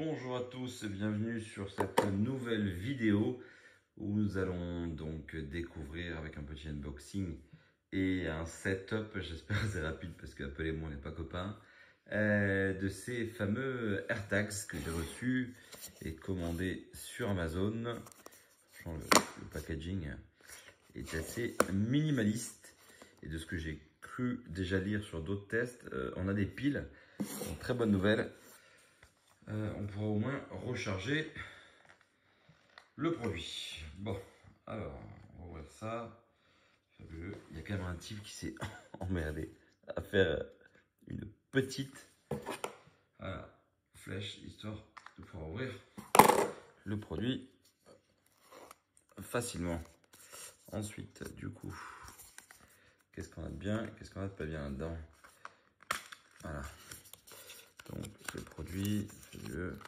Bonjour à tous et bienvenue sur cette nouvelle vidéo où nous allons donc découvrir avec un petit unboxing et un setup, j'espère c'est rapide parce qu'Apple et moi on n'est pas copains, de ces fameux AirTags que j'ai reçus et commandés sur Amazon. Franchement, le packaging est assez minimaliste et de ce que j'ai cru déjà lire sur d'autres tests, on a des piles, donc très bonne nouvelle. On pourra au moins recharger le produit. Bon, alors, on va ouvrir ça. Fabuleux. Il y a quand même un type qui s'est emmerdé à faire une petite flèche, histoire de pouvoir ouvrir le produit facilement. Ensuite, du coup, qu'est-ce qu'on a de bien, qu'est-ce qu'on a de pas bien là-dedans? Voilà. Donc, le produit, fabuleux.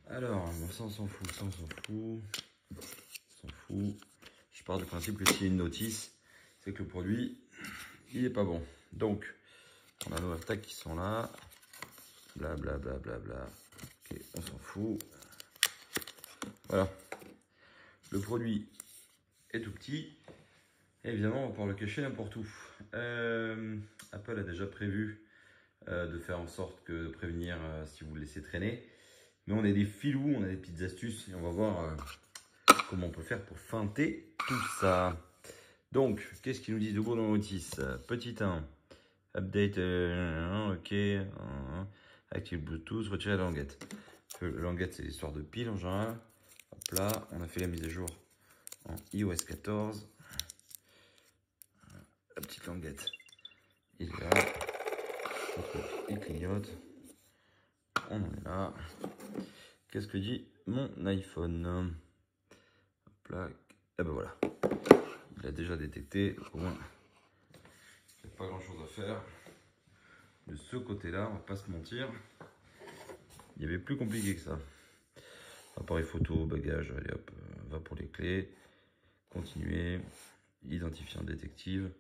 Alors, bon, ça on s'en fout, ça on s'en fout, on s'en fout. Je pars du principe que s'il y a une notice, c'est que le produit, il est pas bon. Donc, on a nos AirTags qui sont là, blablabla, bla, bla, bla. Ok, on s'en fout. Voilà, le produit est tout petit. Et évidemment, on va pouvoir le cacher n'importe où. Apple a déjà prévu de faire en sorte que de prévenir si vous le laissez traîner. Mais on a des filous, on a des petites astuces et on va voir comment on peut faire pour feinter tout ça. Donc, qu'est-ce qu'il nous dit de beau dans la notice? Petit 1, update, ok, active Bluetooth, retirer la languette. La languette, c'est l'histoire de pile en général. Hop là, on a fait la mise à jour en iOS 14. La petite languette, il est là. Le truc, il clignote. On en est là. Qu'est-ce que dit mon iPhone? Hop là, et ben voilà. Il a déjà détecté, au moins, il n'y a pas grand chose à faire. De ce côté-là, on va pas se mentir, il y avait plus compliqué que ça. Appareil photo, bagage, allez hop, va pour les clés. Continuer, identifiant détective,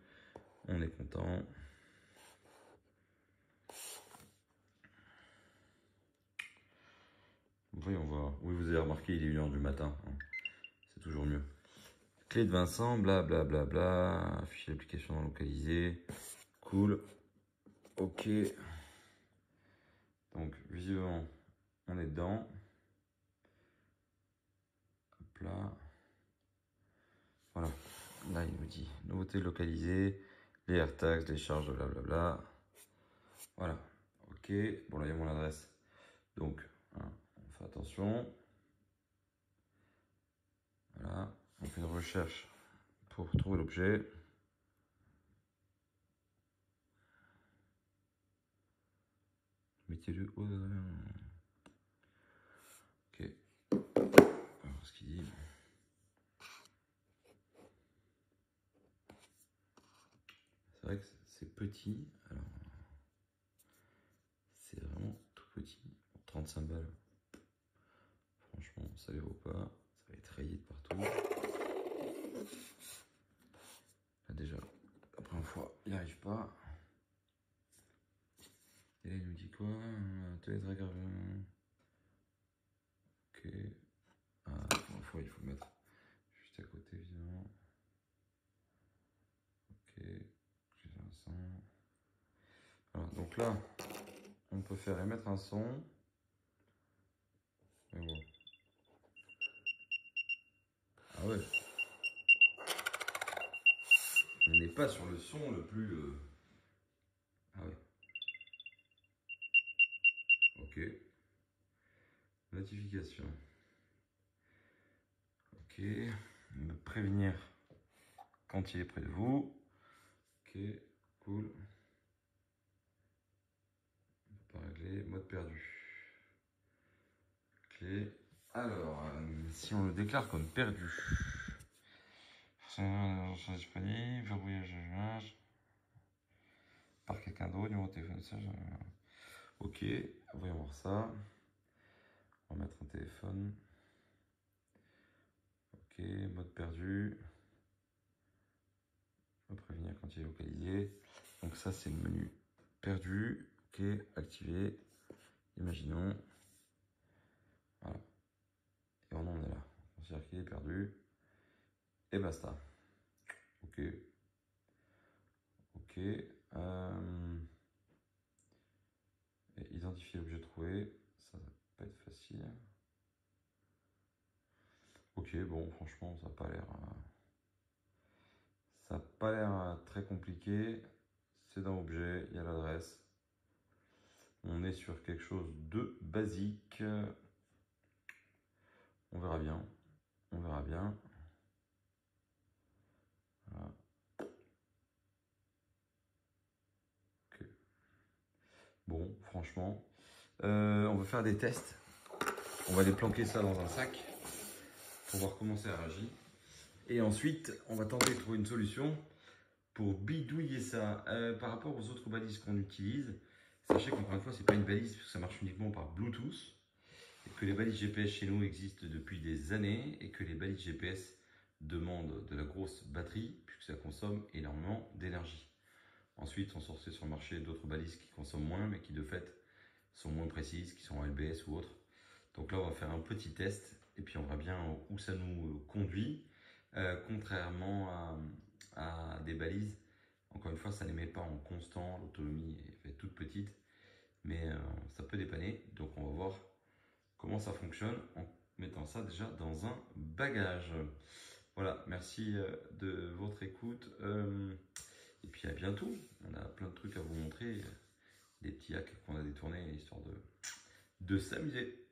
on est content. Voyons voir. Oui, vous avez remarqué, il est 1h du matin. Hein. C'est toujours mieux. Clé de Vincent, blablabla. Bla, bla, bla. Afficher l'application localisée. Cool. Ok. Donc, visiblement, on est dedans. Hop là. Voilà. Là, il nous dit nouveauté localisée, les AirTags, les charges, blablabla. Voilà. Ok. Bon, là, il y a mon adresse. Donc, hein, on fait attention. Voilà. On fait une recherche pour trouver l'objet. Mettez-le au... Ok. Alors, ce qu'il dit... C'est vrai que c'est petit. Alors, c'est vraiment tout petit. 35 balles. Franchement, ça les vaut pas. Ça va être rayé de partout. Là, déjà, la première fois, il n'y arrive pas. Et là, il nous dit quoi? Télétracker. Ok. Ah, la première fois, il faut le mettre juste à côté, évidemment. Ok. J'ai un son. Voilà, donc là, on peut faire émettre un son. Mais bon. Ah ouais. On n'est pas sur le son le plus... Ah ouais. Ok. Notification. Ok. Me prévenir quand il est près de vous. Ok. Cool. Pas réglé. Mode perdu. Clé. Alors, si on le déclare comme perdu. C'est disponible. Verrouillage. Par quelqu'un d'autre. Numéro de téléphone. Ok. Voyons voir ça. On va mettre un téléphone. Ok. Mode perdu. Me prévenir quand quand il est localisé. Donc ça, c'est le menu perdu. Ok, activé. Imaginons. Voilà. Et on en est là. On considère qu'il est perdu. Et basta. Ok. Ok. Et identifier l'objet trouvé. Ça va pas être facile. Ok, bon, franchement, ça n'a pas l'air... ça n'a pas l'air très compliqué. C'est dans objet, il y a l'adresse. On est sur quelque chose de basique. On verra bien. On verra bien. Voilà. Ok. Bon, franchement, on va faire des tests. On va les planquer ça dans un sac pour voir comment ça réagit. Et ensuite, on va tenter de trouver une solution pour bidouiller ça. Par rapport aux autres balises qu'on utilise, sachez qu'encore une fois, c'est pas une balise parce que ça marche uniquement par Bluetooth. Et que les balises GPS chez nous existent depuis des années et que les balises GPS demandent de la grosse batterie puisque ça consomme énormément d'énergie. Ensuite, sont sorties sur le marché d'autres balises qui consomment moins mais qui de fait sont moins précises, qui sont en LBS ou autres. Donc là, on va faire un petit test et puis on verra bien où ça nous conduit. Contrairement à des balises, encore une fois, ça ne les met pas en constant, l'autonomie est toute petite, mais ça peut dépanner. Donc on va voir comment ça fonctionne en mettant ça déjà dans un bagage. Voilà, merci de votre écoute. Et puis à bientôt. On a plein de trucs à vous montrer, des petits hacks qu'on a détournés histoire de s'amuser.